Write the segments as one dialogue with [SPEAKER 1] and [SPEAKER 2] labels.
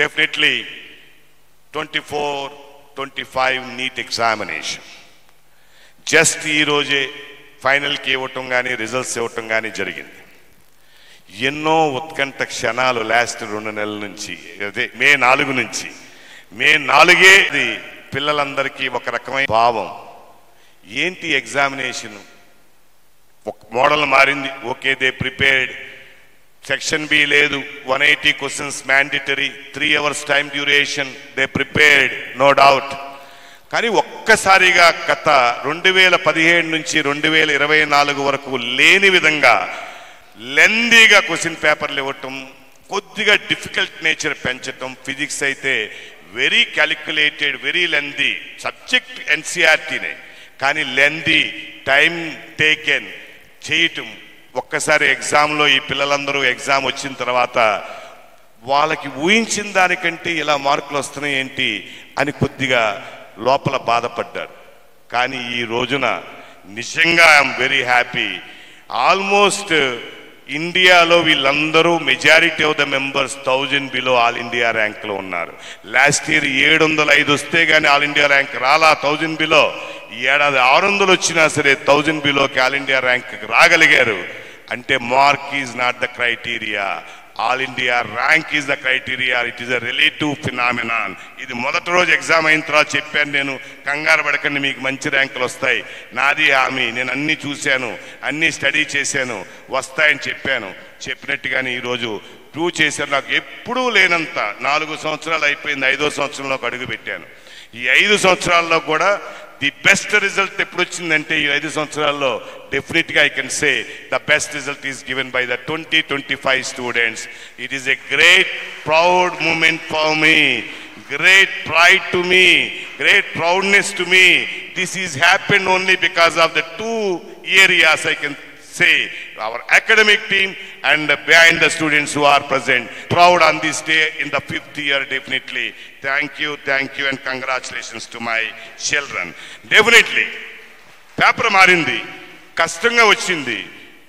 [SPEAKER 1] Definitely 24-25 NEET examination. Just ఈ రోజే ఫైనల్కి ఇవ్వటం కానీ రిజల్ట్స్ ఇవ్వటం కానీ జరిగింది. ఎన్నో ఉత్కంఠ క్షణాలు లాస్ట్ 2 నెలల నుంచి, అదే మే 4 నుంచి, మే 4 పిల్లలందరికీ ఒక రకమైన భావం. ఏంటి ఎగ్జామినేషన్, ఒక మోడల్ మారింది. Okay, they prepared. Section B లేదు, 180 questions mandatory, 3 hours time duration, they prepared, no doubt. కానీ ఒక్కసారిగా గత 2017 నుంచి 2024 వరకు లేని విధంగా లెందీగా క్వశ్చన్ పేపర్లు ఇవ్వటం, కొద్దిగా డిఫికల్ట్ నేచర్ పెంచటం. ఫిజిక్స్ అయితే very calculated, very lengthy subject, ఎన్సీఆర్టీనే, కానీ లెందీ టైం టేకెన్ చేయటం. ఒక్కసారి ఎగ్జామ్లో ఈ పిల్లలందరూ ఎగ్జామ్ వచ్చిన తర్వాత వాళ్ళకి ఊహించిన దానికంటే ఇలా మార్కులు వస్తున్నాయి ఏంటి అని కొద్దిగా లోపల బాధపడ్డారు. కానీ ఈ రోజున నిజంగా ఐఎమ్ వెరీ హ్యాపీ. ఆల్మోస్ట్ ఇండియాలో వీళ్ళందరూ majority of the members 1000 below all India ర్యాంక్లో ఉన్నారు. లాస్ట్ ఇయర్ 705 వస్తే కానీ ఆల్ ఇండియా ర్యాంక్ రాలా 1000 బిలో. ఈ ఏడాది 600 వచ్చినా సరే 1000 బిలోకి ఆల్ ఇండియా ర్యాంక్ రాగలిగారు. అంటే mark is not the criteria, all India rank is the criteria. It is a relative phenomenon. ఇది మొదటి రోజు ఎగ్జామ్ అయిన తర్వాత చెప్పాను నేను, కంగారు పడకండి, మీకు మంచి ర్యాంకులు వస్తాయి, నాది హామీ, నేను అన్నీ చూశాను, అన్నీ స్టడీ చేశాను, వస్తాయని చెప్పాను. చెప్పినట్టుగానే ఈరోజు ప్రూవ్ చేశారు. నాకు ఎప్పుడూ లేనంత 4 సంవత్సరాలు అయిపోయింది, 5వ సంవత్సరంలోకి అడుగు పెట్టాను. ఈ 5 సంవత్సరాల్లో కూడా ది బెస్ట్ రిజల్ట్ ఎప్పుడు వచ్చిందంటే ఈ 5 సంవత్సరాల్లో డెఫినెట్గా I can say the best result is given by the 20-25 students. It is a great proud moment for me, great pride to me, great proudness to me. This is happened only because of the 2 areas I can say, our academic team and behind the students who are present. Proud on this day in the 5th year, definitely. Thank you and congratulations to my children. Definitely paper మారింది, కష్టంగా వచ్చింది,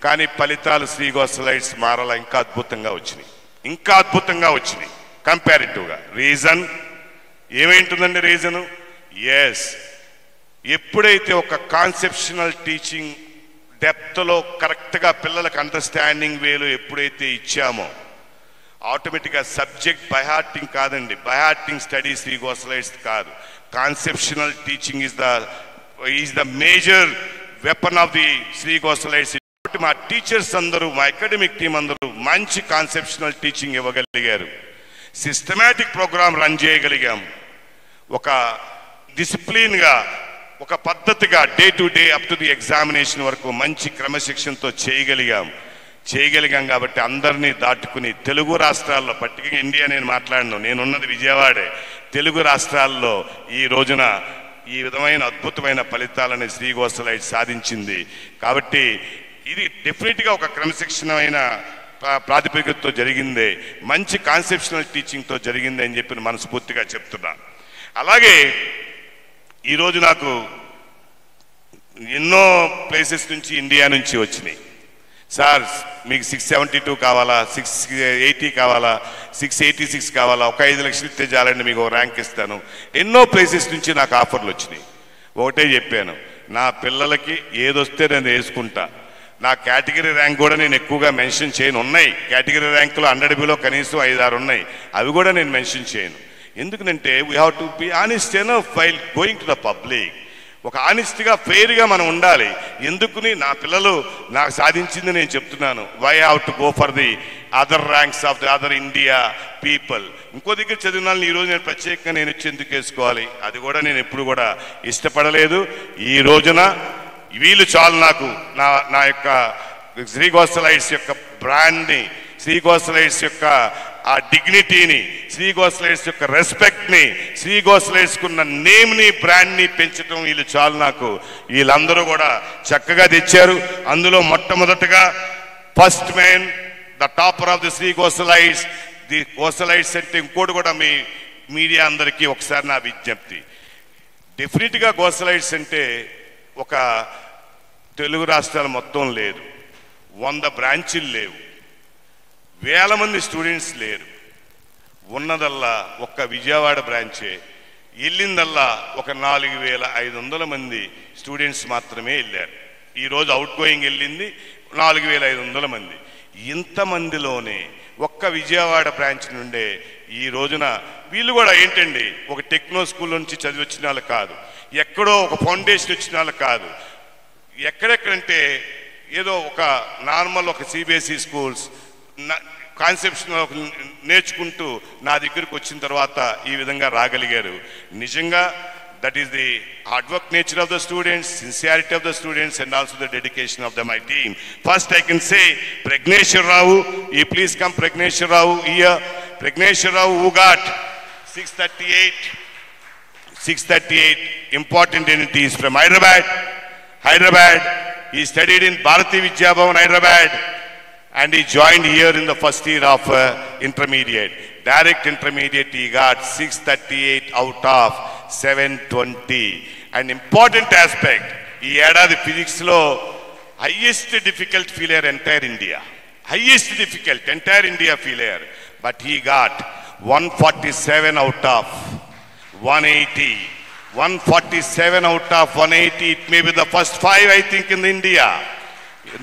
[SPEAKER 1] కానీ ఫలితాలు శ్రీగోసలైట్స్ మారాల ఇంకా అద్భుతంగా వచ్చినాయి కంపారిటివ్గా. Reason ఏమేంటుందండి? Reason yes, ఎప్పుడైతే ఒక కాన్సెప్షనల్ టీచింగ్ డెప్త్లో కరెక్ట్గా పిల్లలకు అండర్స్టాండింగ్ వేలో ఎప్పుడైతే ఇచ్చామో ఆటోమేటిక్గా సబ్జెక్ట్ బైహార్టింగ్ కాదండి, బైహార్టింగ్ స్టడీస్ శ్రీగోసలైట్స్ కాదు, conceptual teaching is the major weapon of the Srigosalites. మా టీచర్స్ అందరూ, మా అకాడమిక్ టీం అందరూ మంచి కాన్సెప్షనల్ టీచింగ్ ఇవ్వగలిగారు, సిస్టమేటిక్ ప్రోగ్రామ్ రన్ చేయగలిగాం, ఒక డిసిప్లిన్గా, ఒక పద్ధతిగా day to day up to the examination వరకు మంచి క్రమశిక్షణతో చేయగలిగాం. కాబట్టి అందరినీ దాటుకుని తెలుగు రాష్ట్రాల్లో, పర్టికులర్గా ఇండియా నేను మాట్లాడను, నేనున్నది విజయవాడే, తెలుగు రాష్ట్రాల్లో ఈ రోజున ఈ విధమైన అద్భుతమైన ఫలితాలని శ్రీగోసలైట్స్ సాధించింది. కాబట్టి ఇది డెఫినెట్గా ఒక క్రమశిక్షణమైన ప్రాతిపదికతో జరిగిందే, మంచి కాన్సెప్షనల్ టీచింగ్తో జరిగింది అని చెప్పి మనస్ఫూర్తిగా చెప్తున్నా. అలాగే ఈరోజు నాకు ఎన్నో ప్లేసెస్ నుంచి, ఇండియా నుంచి వచ్చినాయి. సార్ మీకు 672 కావాలా, 680 కావాలా, 686 కావాలా, ఒక 5 లక్షలు ఇస్తే చాలండి మీకు ర్యాంక్ ఇస్తాను. ఎన్నో ప్లేసెస్ నుంచి నాకు ఆఫర్లు వచ్చినాయి. ఒకటే చెప్పాను, నా పిల్లలకి ఏదొస్తే నేను వేసుకుంటా. నా కేటగిరీ ర్యాంక్ కూడా నేను ఎక్కువగా మెన్షన్ చేయను. ఉన్నాయి కేటగిరీ ర్యాంకులో 100 బిలో కనీసం 5-6 ఉన్నాయి, అవి కూడా నేను మెన్షన్ చేయను. ఎందుకంటే we have to be honest enough while going to the public. ఒక ఆనెస్ట్గా, ఫెయిర్గా మనం ఉండాలి. ఎందుకుని నా పిల్లలు నాకు సాధించింది నేను చెప్తున్నాను. We have to go for the other ranks of the other India people. ఇంకో దగ్గర చదివిన వాళ్ళని ఈరోజు నేను ప్రత్యేకంగా నేను వచ్చి ఎందుకు వేసుకోవాలి? అది కూడా నేను ఎప్పుడు కూడా ఇష్టపడలేదు. ఈ రోజున వీళ్ళు చాలు నాకు, నా యొక్క శ్రీగోసలైట్స్ యొక్క బ్రాండ్ని, శ్రీగోసలైట్స్ యొక్క ఆ డిగ్నిటీని, శ్రీగోసలైట్స్ యొక్క రెస్పెక్ట్ని, శ్రీగోసలైట్స్కున్న నేమ్ని, బ్రాండ్ని పెంచడం వీళ్ళు చాలు నాకు. వీళ్ళందరూ కూడా చక్కగా తెచ్చారు. అందులో మొట్టమొదటిగా first man, the topper of the Srigosalites. The Gosalites అంటే ఇంకోటి కూడా మీ మీడియా అందరికీ ఒకసారి నా విజ్ఞప్తి, డెఫినెట్గా గోసలైట్స్ అంటే ఒక తెలుగు రాష్ట్రాలు మొత్తం లేదు, 100 బ్రాంచీలు లేవు, వేల మంది స్టూడెంట్స్ లేరు. ఉన్నదల్లా ఒక్క విజయవాడ బ్రాంచే, వెళ్ళిందల్లా ఒక 4500 మంది స్టూడెంట్స్ మాత్రమే వెళ్ళారు. ఈరోజు అవుట్ గోయింగ్ వెళ్ళింది 4500 మంది. ఇంతమందిలోనే ఒక్క విజయవాడ బ్రాంచ్ నుండే ఈ రోజున వీళ్ళు కూడా ఏంటండి, ఒక టెక్నో స్కూల్ నుంచి చదివి వచ్చిన వాళ్ళు కాదు, ఎక్కడో ఒక ఫౌండేషన్ వచ్చిన వాళ్ళు కాదు, ఎక్కడెక్కడంటే ఏదో ఒక నార్మల్ ఒక సిబిఎస్ఈ స్కూల్స్ కాన్సెప్షన్ నేర్చుకుంటూ నా దగ్గరికి వచ్చిన తర్వాత ఈ విధంగా రాగలిగారు. నిజంగా that is the hard work nature of the students, sincerity of the students, and also the dedication of my team. First I can say Pragneshwar Rao, you please come Pragneshwar Rao here. Pragneshwar Rao who got 638 important entities from Hyderabad. He studied in Bharati Vidya Bhavan, Hyderabad, and he joined here in the first year of intermediate. Direct intermediate he got 638 out of 720. An important aspect, he had the physics law, highest difficult failure entire India. Highest difficult, entire India failure. But he got 147 out of 180. 147 out of 180. It may be the first 5 I think in India.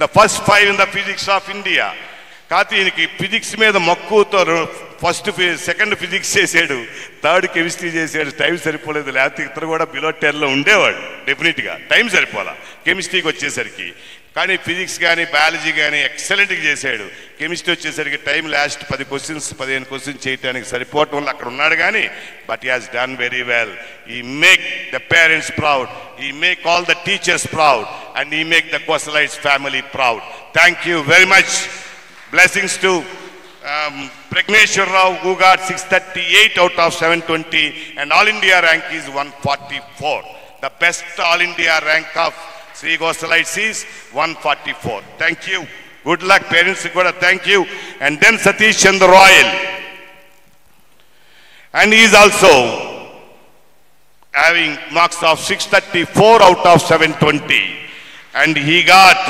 [SPEAKER 1] The first 5 in the physics of India. కాకపోతే ఈయనకి physics మీద మక్కువతో second physics చేసాడు, third chemistry చేసాడు. Time సరిపోలేదు, లేకపోతే ఇతరు కూడా below 10లో ఉండేవాడు డెఫినెట్గా. టైం సరిపోలా కెమిస్ట్రీకి వచ్చేసరికి. కానీ ఫిజిక్స్ కానీ బయాలజీ కానీ ఎక్సలెంట్గా చేశాడు. కెమిస్ట్రీ వచ్చేసరికి టైం లాస్ట్ 10 క్వశ్చన్స్ 15 క్వశ్చన్స్ చేయడానికి సరిపోవటం వల్ల అక్కడ ఉన్నాడు. కానీ but he has done very well. He make the parents proud, he make all the teachers proud, and he make the Kosalites family proud. Thank you very much. Blessings to Pragneshwar Rao who got 638 out of 720, and All India rank is 144. The best All India rank of Sri Gosalites is 144. Thank you. Good luck parents. Thank you. And then Satish Chandra Royal, and he is also having marks of 634 out of 720, and he got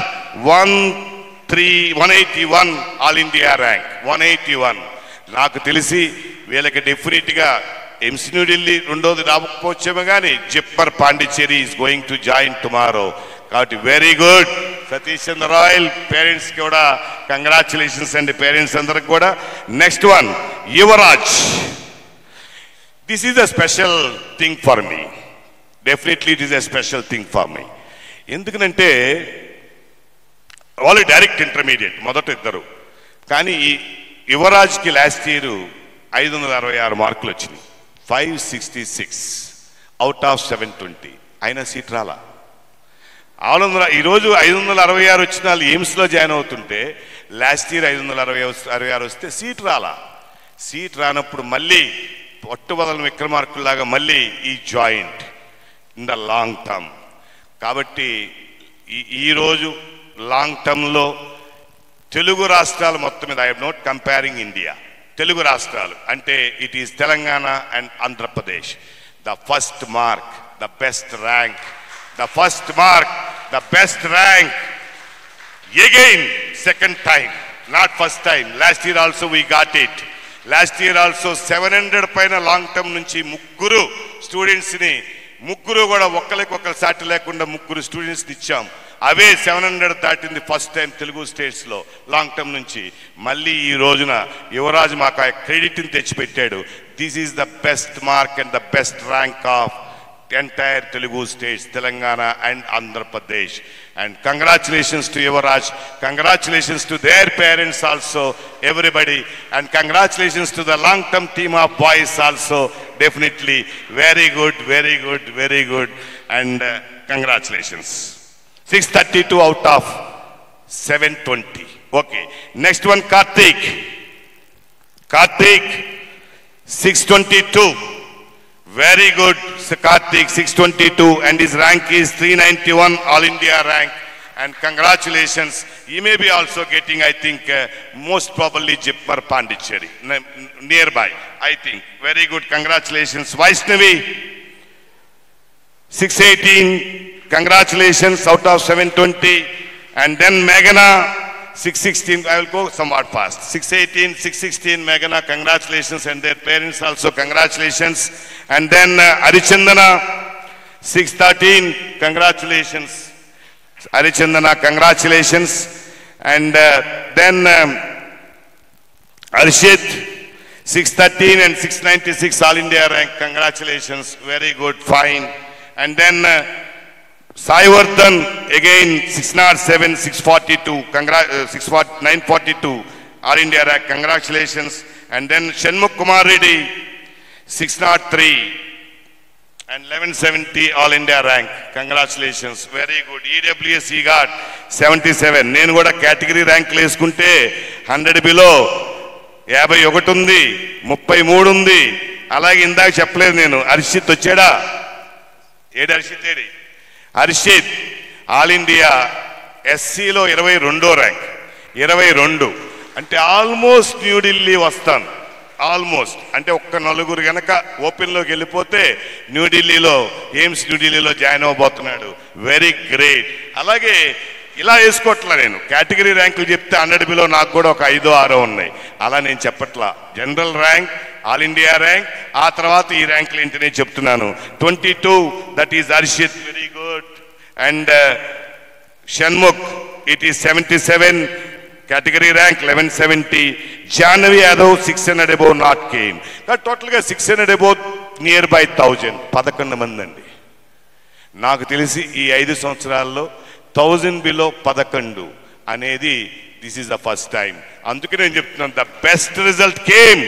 [SPEAKER 1] 181 all India rank 181. నాకు తెలిసి వీళ్ళకి డెఫినెట్గా MC new Delhi రెండోది రాకపోవచ్చేమో, కానీ zipper Pondicherry is going to join tomorrow. కాబట్టి very good Satish చంద్ర royal. Parents కూడా congratulations అండి, parents అందరికి కూడా. Next one Yuvraj. This is a special thing for me. Definitely it is a special thing for me. ఎందుకనంటే వాళ్ళు direct intermediate మొదట ఇద్దరు, కానీ ఈ యువరాజ్కి లాస్ట్ ఇయర్ 566 మార్కులు వచ్చినాయి. 566 అవుట్ ఆఫ్ 720. అయినా సీట్ రాలా. ఈరోజు 566 వచ్చిన వాళ్ళు ఎయిమ్స్లో జాయిన్ అవుతుంటే లాస్ట్ ఇయర్ 566 వస్తే సీట్ రాలా. సీట్ రానప్పుడు మళ్ళీ పట్టుబదలను విక్రమార్కుల్లాగా మళ్ళీ ఈ joint in the long term. కాబట్టి ఈరోజు లాంగ్ టర్మ్లో తెలుగు రాష్ట్రాలు మొత్తం మీద, I'm not comparing India, Telugu రాష్ట్రాలు అంటే it is Telangana and Andhra Pradesh. The first mark, the best rank, the first mark, the best rank again second time, not first time. Last year also we got it. Last year also 700 పైన long term నుంచి ముగ్గురు స్టూడెంట్స్ని, ముగ్గురు కూడా ఒక్కరికి సాటి లేకుండా ముగ్గురు స్టూడెంట్స్ని ఇచ్చాం. అవే 700 దాటింది ఫస్ట్ టైం తెలుగు స్టేట్స్లో లాంగ్ టర్మ్ నుంచి. మళ్ళీ ఈ రోజున యువరాజ్ మాకు ఆ క్రెడిట్ని తెచ్చిపెట్టాడు. This is the best mark and the best rank of entire Telugu states, Telangana and Andhra Pradesh. And congratulations to Yuvraj, congratulations to their parents also, everybody, and congratulations to the long-term team of boys also. Definitely very good, very good, very good, and congratulations. 632 out of 720. Okay, next one Karthik. Karthik 622. Very good, Karthik 622, and his rank is 391 All India rank. And congratulations. He may be also getting, I think, most probably Jippar Pondicherry nearby, I think. Very good, congratulations. Vaishnavi 618, congratulations out of 720. And then Meghana 616, I will go somewhat fast. 618, 616, Meghana, congratulations, and their parents also congratulations. And then Arichandana, 613, congratulations. Arichandana, congratulations. And then Arshit, 613 and 696 All India rank, congratulations, very good, fine. And then Sai Vardhan, again 607, 642, 942 All India rank, congratulations. And then Shanmukh Kumar Reddy, 603 and 1170 All India rank, congratulations, very good. EWS he got 77. నేను కూడా category rank వేసుకుంటే 100 below 51 ఉంది, 33 ఉంది. అలాగే ఇందాక చెప్పలేదు నేను, హర్షిత్ వచ్చాడా? ఏడు హర్షిత్ ఏడి? హర్షిత్ ఆల్ ఇండియా ఎస్సీలో 22వ ర్యాంక్, 22 అంటే ఆల్మోస్ట్ న్యూఢిల్లీ వస్తాను. ఆల్మోస్ట్ అంటే ఒక్క నలుగురు గనక ఓపెన్లోకి వెళ్ళిపోతే న్యూఢిల్లీలో, ఎయిమ్స్ న్యూఢిల్లీలో జాయిన్ అవ్వబోతున్నాడు. Very great. అలాగే ఇలా వేసుకోవట్లా నేను, కేటగిరీ ర్యాంకులు చెప్తే 100 బిలో నాకు కూడా ఒక 5 6 ఉన్నాయి. అలా నేను చెప్పట్లా. General rank, all India rank, ఆ తర్వాత ఈ ర్యాంకులు ఏంటనే చెప్తున్నాను. 22 that is Harshit, very good. And Shanmukh it is 77, category rank 1170. Jahnavi Yadav 600 above not came. టోటల్గా 600 అబోవ్ నియర్ బై 1000, 11 మంది అండి. నాకు తెలిసి ఈ 5 సంవత్సరాల్లో 1000 బిలో 11 అనేది this is the first time. అందుకే నేను చెప్తున్నాను, ద బెస్ట్ రిజల్ట్ కేమ్